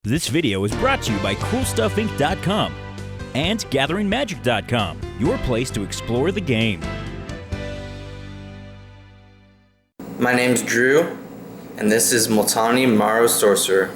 This video is brought to you by CoolStuffInc.com and GatheringMagic.com, your place to explore the game. My name's Drue, and this is Multani Maro-Sorcerer.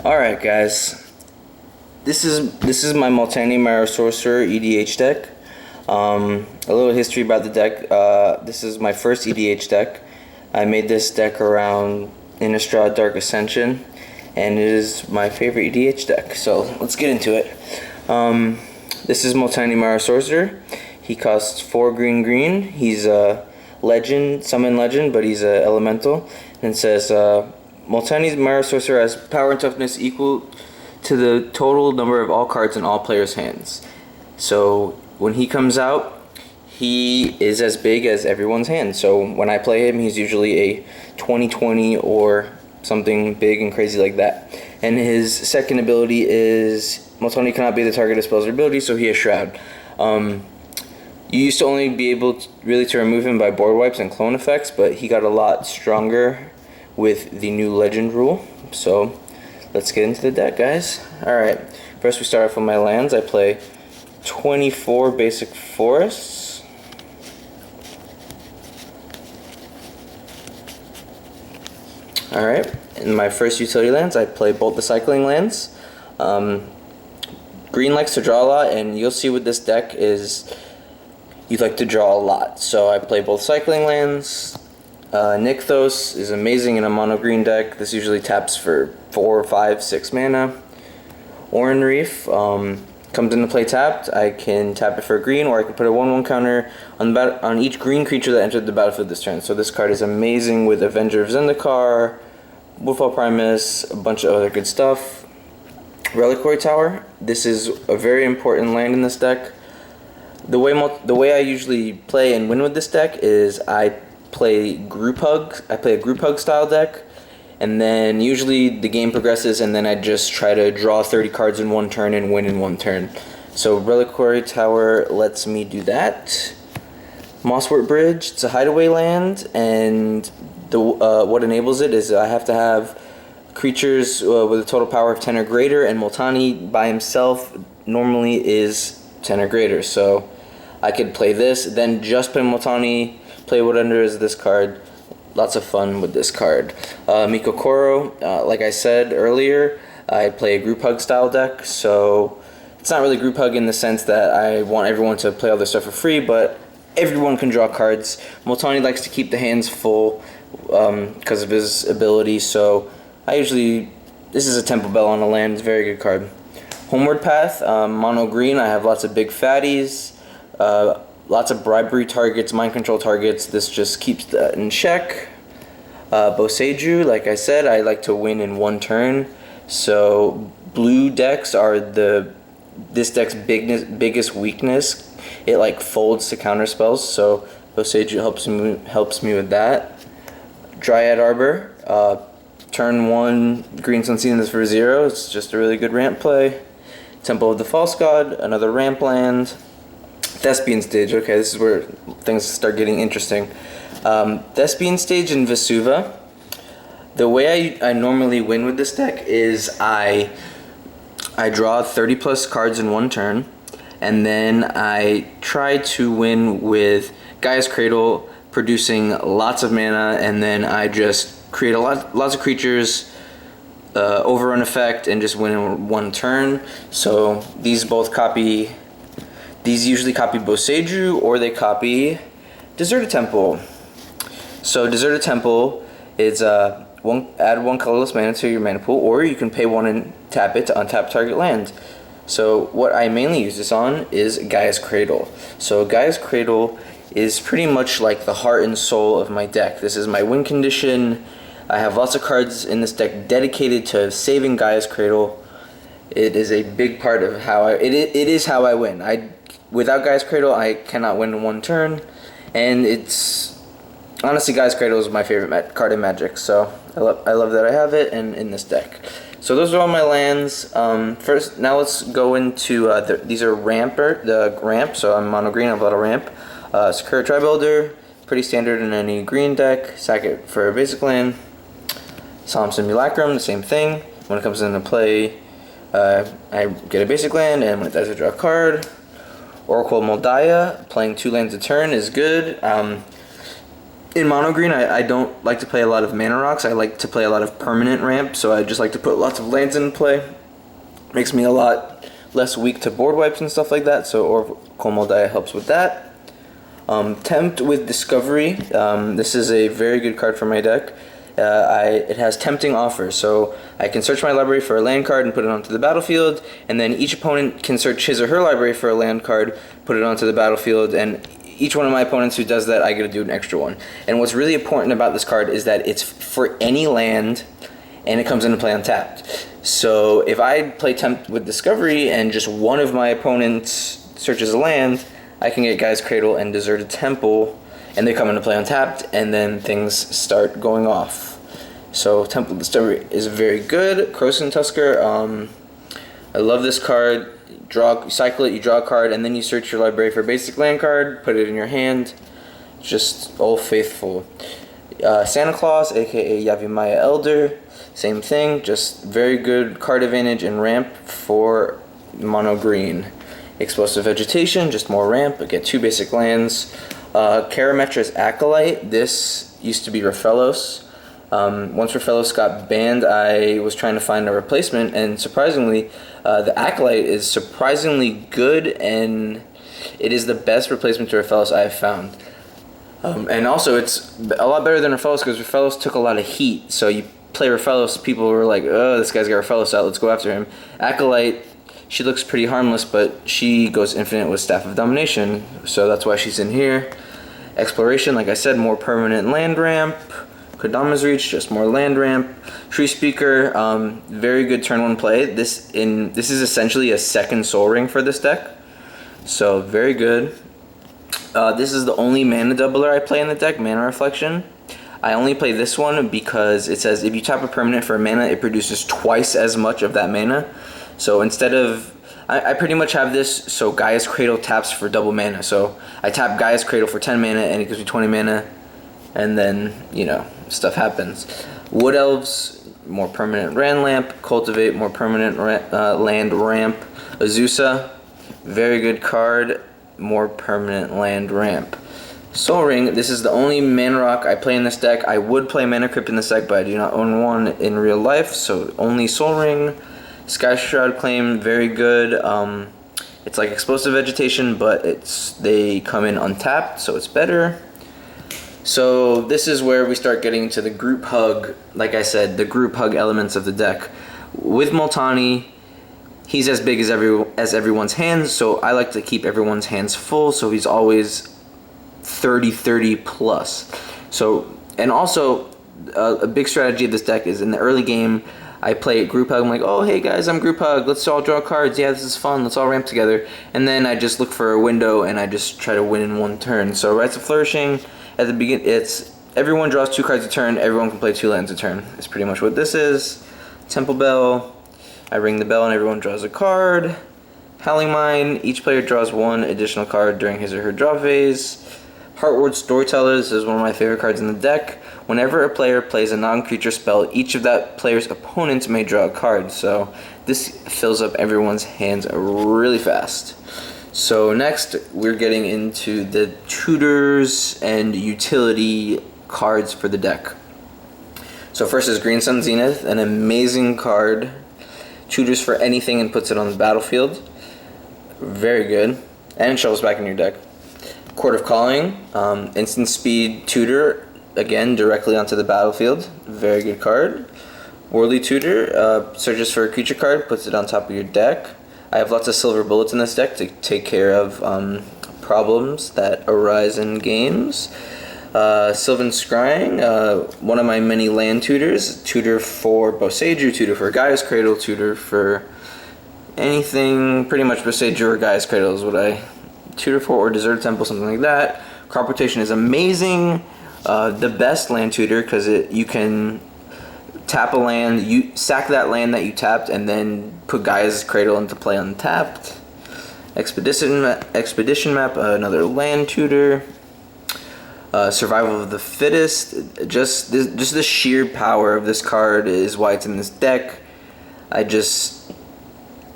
Alright guys, this is my Multani Maro-Sorcerer EDH deck. A little history about the deck. This is my first EDH deck. I made this deck around Innistrad Dark Ascension, and it is my favorite EDH deck. So let's get into it. This is Multani Maro-Sorcerer. He costs 4 green. He's a legend, summon legend, but he's a elemental. And it says Multani's Maro-Sorcerer has power and toughness equal to the total number of all cards in all players' hands. So when he comes out, he is as big as everyone's hand. So when I play him, he's usually a 20/20 or something big and crazy like that. And his second ability is Multani cannot be the target of spells or abilities, so he has Shroud. You used to only be able to remove him by board wipes and clone effects, but he got a lot stronger with the new legend rule. So let's get into the deck, guys. Alright, first we start off with my lands. I play 24 basic forests. Alright, in my first utility lands, I play Bolt the Cycling lands. Green likes to draw a lot, and you'll see with this deck is you like to draw a lot. So I play both Cycling lands. Nykthos is amazing in a mono green deck. This usually taps for 4, 5, 6 mana. Oran-Rief comes into play tapped. I can tap it for a green, or I can put a 1/1 counter on each green creature that entered the battlefield this turn. So this card is amazing with Avenger of Zendikar, Wolfall Primus, a bunch of other good stuff. Reliquary Tower. This is a very important land in this deck. The way I usually play and win with this deck is I play group hug. I play a group hug style deck, and then usually the game progresses, and then I just try to draw 30 cards in one turn and win in one turn. So Reliquary Tower lets me do that. Mosswort Bridge, it's a hideaway land, and what enables it is I have to have creatures with a total power of 10 or greater, and Multani by himself normally is 10 or greater. So I could play this, then just play Multani, play what under is this card. Lots of fun with this card. Mikokoro, like I said earlier, I play a group hug style deck, so it's not really group hug in the sense that I want everyone to play all their stuff for free, but everyone can draw cards. Multani likes to keep the hands full because of his ability, so this is a Temple Bell on a land, it's a very good card. Homeward Path, mono green, I have lots of big fatties. Lots of bribery targets, mind control targets. This just keeps that in check. Boseiju, like I said, I like to win in one turn. So blue decks are this deck's biggest weakness. It like folds to counter spells. So Boseiju helps me with that. Dyrad Arbor, turn 1 green Sunseed this for 0. It's just a really good ramp play. Temple of the False God, another ramp land. Thespian stage, okay, this is where things start getting interesting. Thespian stage and Vesuva. The way I normally win with this deck is I draw 30 plus cards in one turn, and then I try to win with Gaia's Cradle, producing lots of mana, and then I just create lots of creatures, overrun effect, and just win in one turn. So these usually copy Boseiju, or they copy Deserted Temple. So Deserted Temple is add 1 colorless mana to your mana pool, or you can pay 1 and tap it to untap target land. So what I mainly use this on is Gaia's Cradle. So Gaia's Cradle is pretty much like the heart and soul of my deck. This is my win condition. I have lots of cards in this deck dedicated to saving Gaia's Cradle. It is a big part of how it is how I win. Without Gaia's Cradle, I cannot win in one turn, and it's honestly Gaia's Cradle is my favorite card in Magic. So I love that I have it and in this deck. So those are all my lands. First, now let's go into these are the ramp. So I'm mono green. I have a lot of ramp. Sakura-Tribe Elder, pretty standard in any green deck. Sack it for a basic land. Solemn Simulacrum, the same thing. When it comes into play, I get a basic land, and when it dies, I draw a card. Oracle Mul Daya, playing 2 lands a turn is good. In mono green, I don't like to play a lot of mana rocks. I like to play a lot of permanent ramp, so I just like to put lots of lands in play. Makes me a lot less weak to board wipes and stuff like that, so Oracle Mul Daya helps with that. Tempt with Discovery. This is a very good card for my deck. It has tempting offers, so I can search my library for a land card and put it onto the battlefield, and then each opponent can search his or her library for a land card, put it onto the battlefield, and each one of my opponents who does that, I get to do an extra one. And what's really important about this card is that it's for any land, and it comes into play untapped. So if I play Tempt with Discovery and just one of my opponents searches a land, I can get Gaia's Cradle and Deserted Temple, and they come into play untapped, and then things start going off. So Temple Discovery is very good. Krosan Tusker, I love this card. Cycle it, you draw a card, and then you search your library for a basic land card, put it in your hand. Just Old Faithful. Santa Claus, aka Yavimaya Elder, same thing, just very good card advantage and ramp for mono green. Explosive Vegetation, just more ramp, but get 2 basic lands. Karametra's Acolyte, this used to be Raphaelos. Once Raphaelos got banned, I was trying to find a replacement, and surprisingly, the Acolyte is surprisingly good, and it is the best replacement to Raphaelos I have found. And also, it's a lot better than Raphaelos, because Raphaelos took a lot of heat, so you play Raphaelos, people were like, oh, this guy's got Raphaelos out, let's go after him. Acolyte, she looks pretty harmless, but she goes infinite with Staff of Domination, so that's why she's in here. Exploration, like I said, more permanent land ramp. Kodama's Reach, just more land ramp. Treespeaker, very good turn 1 play. This is essentially a second Soul Ring for this deck, so very good. This is the only mana doubler I play in the deck, Mana Reflection. I only play this one because it says if you tap a permanent for a mana, it produces twice as much of that mana. So instead of, I pretty much have this, so Gaia's Cradle taps for double mana. So I tap Gaia's Cradle for 10 mana, and it gives me 20 mana, and then, you know, stuff happens. Wood Elves, more permanent land lamp. Cultivate, more permanent land ramp. Azusa, very good card, more permanent land ramp. Soul Ring, this is the only mana rock I play in this deck. I would play Mana Crypt in this deck, but I do not own one in real life, so only Soul Ring. Skyshroud Claim, very good. It's like Explosive Vegetation, but they come in untapped, so it's better. So this is where we start getting to the group hug, like I said, the group hug elements of the deck. With Multani, he's as big as everyone's hands, so I like to keep everyone's hands full, so he's always 30-30 plus. So, and also, a big strategy of this deck is in the early game, I play group hug. I'm like, oh, hey guys, I'm group hug. Let's all draw cards. Yeah, this is fun. Let's all ramp together. And then I just look for a window and I just try to win in one turn. So Rites of Flourishing, at the beginning, it's everyone draws 2 cards a turn. Everyone can play 2 lands a turn. It's pretty much what this is. Temple Bell. I ring the bell and everyone draws a card. Howling Mine. Each player draws 1 additional card during his or her draw phase. Heartwood Storyteller. This is one of my favorite cards in the deck. Whenever a player plays a non-creature spell, each of that player's opponents may draw a card. So this fills up everyone's hands really fast. So next, we're getting into the tutors and utility cards for the deck. So first is Green Sun Zenith, an amazing card. Tutors for anything and puts it on the battlefield. Very good. And it shovels back in your deck. Chord of Calling, instant speed tutor, again directly onto the battlefield. Very good card. Worldly Tutor, searches for a creature card, puts it on top of your deck. I have lots of silver bullets in this deck to take care of problems that arise in games. Sylvan Scrying, one of my many land tutors. Tutor for Boseiju, tutor for Gaia's Cradle, tutor for anything. Pretty much Boseiju or Gaia's Cradle is what I tutor for, or Deserted Temple, something like that. Crop Rotation is amazing. The best land tutor because you can tap a land, you sack that land that you tapped, and then put Gaia's Cradle into play untapped. Expedition map, another land tutor. Survival of the Fittest. Just the sheer power of this card is why it's in this deck. I just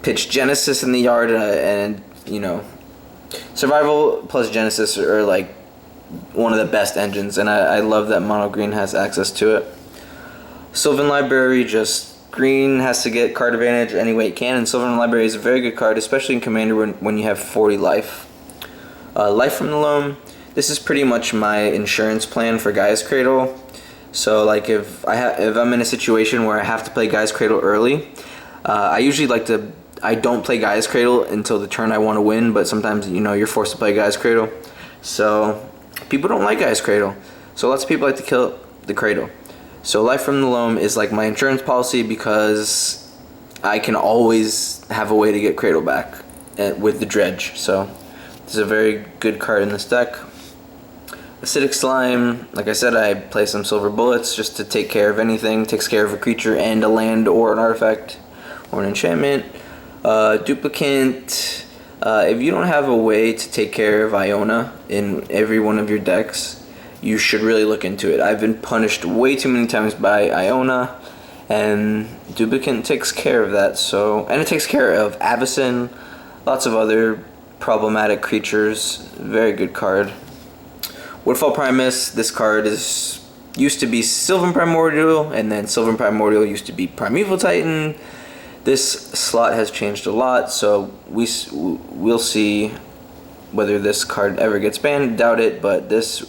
pitched Genesis in the yard, and you know, Survival plus Genesis are like one of the best engines, and I love that mono green has access to it. Sylvan Library, just green has to get card advantage any way it can, and Sylvan Library is a very good card, especially in Commander when you have 40 life. Life from the Loam. This is pretty much my insurance plan for Gaia's Cradle. So like if I'm in a situation where I have to play Gaia's Cradle early, I don't play Gaia's Cradle until the turn I want to win, but sometimes you're forced to play Gaia's Cradle. So people don't like Gaia's Cradle. So lots of people like to kill the Cradle. So Life from the Loam is like my insurance policy because I can always have a way to get Cradle back with the Dredge. So this is a very good card in this deck. Acidic Slime, like I said, I play some Silver Bullets just to take care of anything. Takes care of a creature and a land or an artifact or an enchantment. Duplicant, if you don't have a way to take care of Iona in every one of your decks, you should really look into it. I've been punished way too many times by Iona, and Duplicant takes care of that. And it takes care of Avacyn, lots of other problematic creatures. Very good card. Woodfall Primus, this card used to be Sylvan Primordial, and then Sylvan Primordial used to be Primeval Titan. This slot has changed a lot, so we'll see whether this card ever gets banned. Doubt it, but this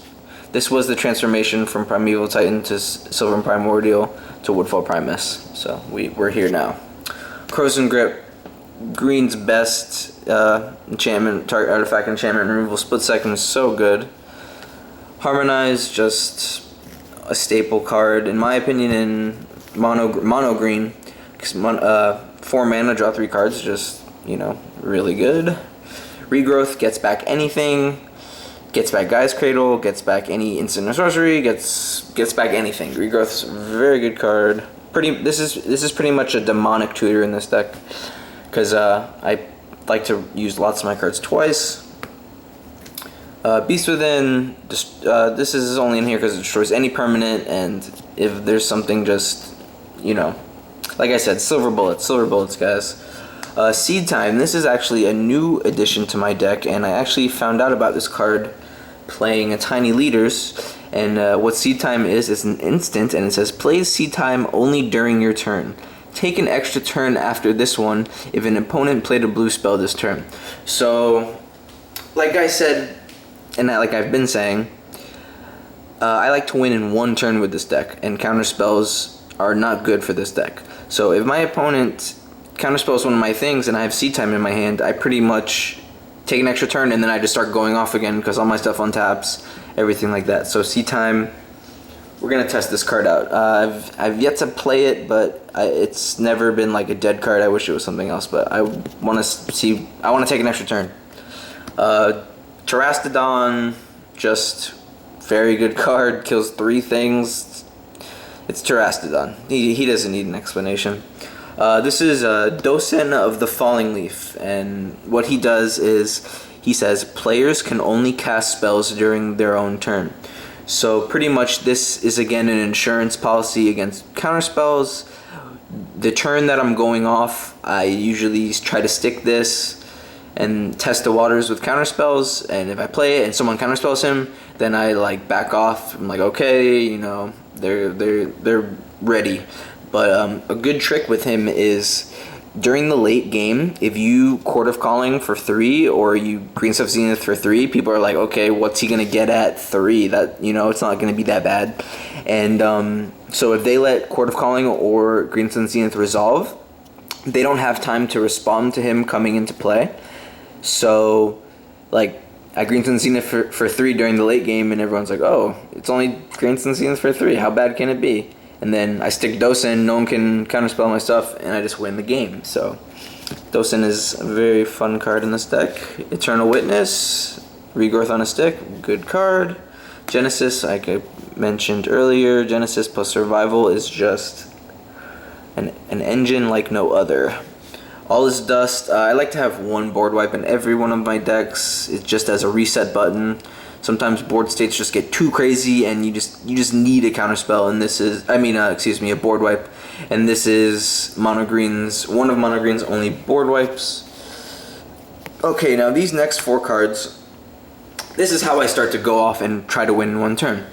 was the transformation from Primeval Titan to Sylvan Primordial to Woodfall Primus. So we're here now. Krosan Grip, green's best enchantment, target artifact enchantment removal split second is so good. Harmonize, just a staple card in my opinion in mono green, because 4 mana, draw 3 cards, just really good. Regrowth gets back anything, gets back Gaia's Cradle, gets back any instant or sorcery, gets back anything. Regrowth's a very good card. This is pretty much a demonic tutor in this deck, because I like to use lots of my cards twice. Beast Within, this is only in here because it destroys any permanent, and if there's something like I said, silver bullets, guys. Seed Time, this is actually a new addition to my deck, and I actually found out about this card playing a Tiny Leaders, and what Seed Time is an instant, and it says, plays Seed Time only during your turn. Take an extra turn after this one if an opponent played a blue spell this turn. So, like I said, and like I've been saying, I like to win in one turn with this deck, and counter spells are not good for this deck. So if my opponent counterspells one of my things and I have Seed Time in my hand, I pretty much take an extra turn and then I just start going off again because all my stuff untaps, everything like that. So Seed Time, we're gonna test this card out. I've yet to play it, but it's never been like a dead card. I wish it was something else, but I want to take an extra turn. Terastodon, just very good card, kills 3 things. It's Terastodon. He doesn't need an explanation. This is Docen of the Falling Leaf, and what he does is he says players can only cast spells during their own turn. So pretty much this is again an insurance policy against counter spells. The turn that I'm going off, I usually try to stick this and test the waters with counter spells, and if I play it and someone counter spells him, then I like back off. I'm like, okay, they're ready. But a good trick with him is during the late game, if you Chord of Calling for 3 or you Green Stuff Zenith for 3, people are like, okay, what's he gonna get at 3? That it's not gonna be that bad. And so if they let Chord of Calling or Green Stuff Zenith resolve, they don't have time to respond to him coming into play. So, like, I Green Stuff Zenith for 3 during the late game, and everyone's like, oh, it's only Green Stuff Zenith for 3. How bad can it be? And then I stick Docen, no one can counterspell my stuff, and I just win the game. So Docen is a very fun card in this deck. Eternal Witness, Regrowth on a Stick, good card. Genesis, like I mentioned earlier, Genesis plus Survival is just an engine like no other. All is dust. I like to have one board wipe in every one of my decks. It's just as a reset button. Sometimes board states just get too crazy and you just need a counterspell, and this is, a board wipe. And this is one of Mono Green's only board wipes. Okay, now these next 4 cards, this is how I start to go off and try to win in one turn.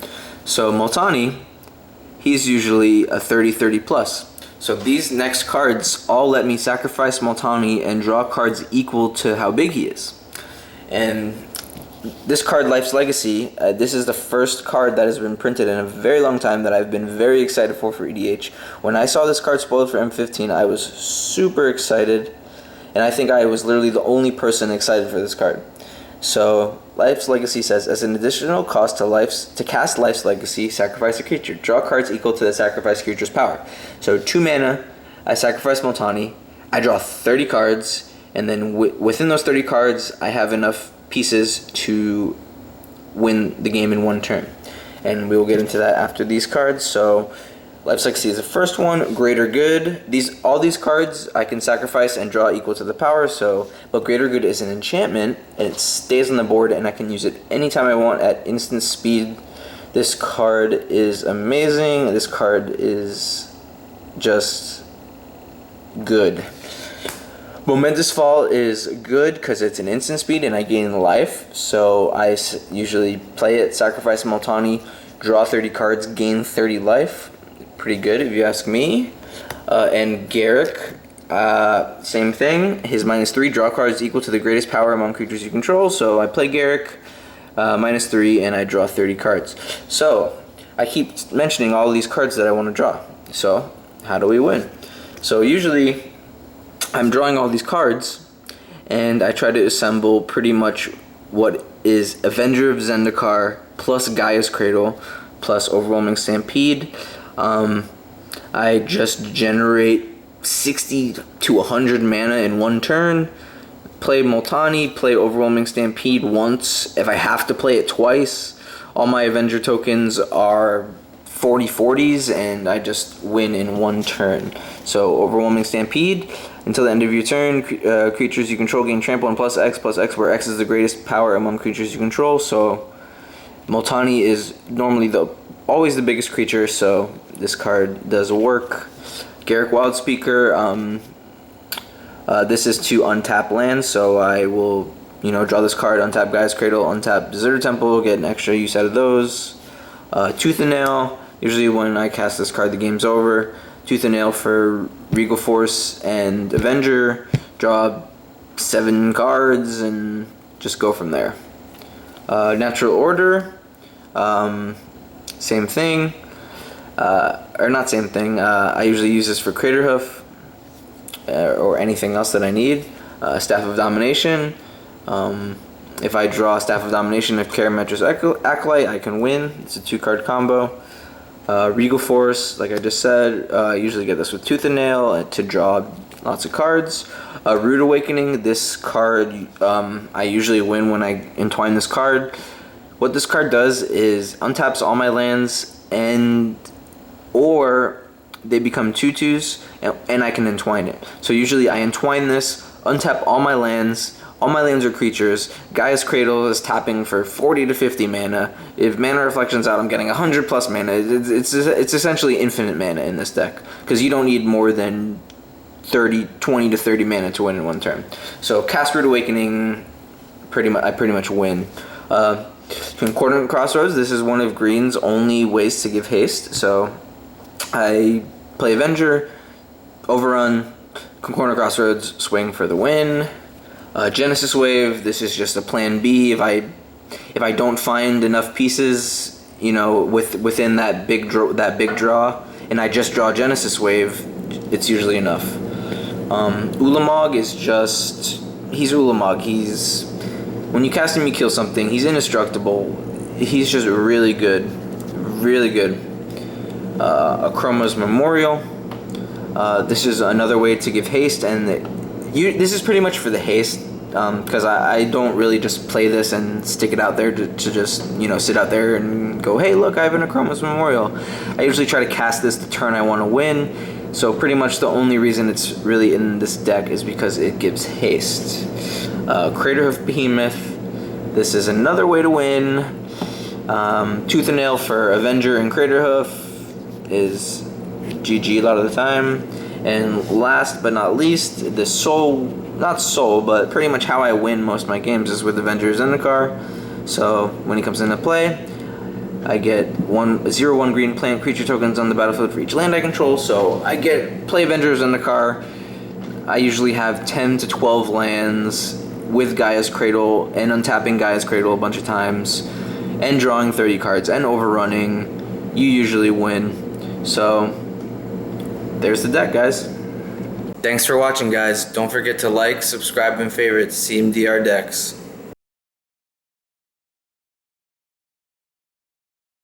So Multani, he's usually a 30-30 plus. So these next cards all let me sacrifice Multani and draw cards equal to how big he is. And this card, Life's Legacy, this is the first card that has been printed in a very long time that I've been very excited for EDH. When I saw this card spoiled for M15, I was super excited, and I think I was literally the only person excited for this card. So Life's Legacy says, as an additional cost to cast Life's Legacy, sacrifice a creature. Draw cards equal to the sacrificed creature's power. So 2 mana, I sacrifice Multani, I draw 30 cards, and then within those 30 cards, I have enough pieces to win the game in one turn. And we will get into that after these cards. So Life's Legacy is the first one. Greater Good. All these cards I can sacrifice and draw equal to the power. But Greater Good is an enchantment and it stays on the board and I can use it anytime I want at instant speed. This card is amazing. This card is just good. Momentous Fall is good because it's an instant speed and I gain life. So I usually play it, sacrifice Multani, draw 30 cards, gain 30 life. Pretty good if you ask me. And Garrick, same thing. His -3, draw cards equal to the greatest power among creatures you control. So I play Garrick, -3, and I draw 30 cards. So I keep mentioning all these cards that I want to draw. So how do we win? So usually I'm drawing all these cards, and I try to assemble pretty much what is Avenger of Zendikar plus Gaia's Cradle plus Overwhelming Stampede. I just generate 60 to 100 mana in one turn, play Multani, play Overwhelming Stampede once if I have to play it twice. All my Avenger tokens are 40/40s, and I just win in one turn. So Overwhelming Stampede. Until the end of your turn, creatures you control gain trample and +X, where X is the greatest power among creatures you control. So Multani is normally always the biggest creature, so this card does work. Garrick Wildspeaker, this is to untap lands, so I will, draw this card, untap Gaia's Cradle, untap Deserter Temple, get an extra use out of those. Tooth and Nail, usually when I cast this card, the game's over. Tooth and Nail for Regal Force and Avenger, draw 7 cards and just go from there. Natural Order, same thing, or not same thing. I usually use this for Craterhoof or anything else that I need. Staff of Domination. If I draw Staff of Domination of Karametra's Acolyte, I can win. It's a 2-card combo. Regal Force, like I just said, I usually get this with Tooth and Nail to draw lots of cards. Rude Awakening, this card, I usually win when I entwine this card. What this card does is untaps all my lands or they become 2/2s and I can entwine it. So usually I entwine this, untap all my lands. All my lands are creatures. Gaia's Cradle is tapping for 40 to 50 mana. If Mana Reflection's out, I'm getting 100 plus mana. It's essentially infinite mana in this deck because you don't need more than 20 to 30 mana to win in one turn. So cast Rude Awakening, I pretty much win. Concordant Crossroads, this is one of Green's only ways to give haste. So I play Avenger, Overrun, Concordant Crossroads, swing for the win. Genesis Wave, this is just a plan B. If I don't find enough pieces, within that big draw, and I just draw Genesis Wave, it's usually enough. Ulamog is he's Ulamog. When you cast him, you kill something. He's indestructible. He's just really good, really good. Achroma's Memorial. This is another way to give haste, and this is pretty much for the haste, because I don't really just play this and stick it out there to just, sit out there and go, hey, look, I have an Achroma's Memorial. I usually try to cast this the turn I want to win. So pretty much the only reason it's really in this deck is because it gives haste. Craterhoof Behemoth. This is another way to win. Tooth and Nail for Avenger and Craterhoof is GG a lot of the time. And last but not least, the but pretty much how I win most of my games is with Avenger Zendikar. So when he comes into play, I get 0/1 green plant creature tokens on the battlefield for each land I control. So I play Avenger Zendikar. I usually have 10 to 12 lands with Gaia's Cradle and untapping Gaia's Cradle a bunch of times and drawing 30 cards and overrunning. You usually win. So there's the deck, guys. Thanks for watching, guys. Don't forget to like, subscribe, and favorite CMDR decks.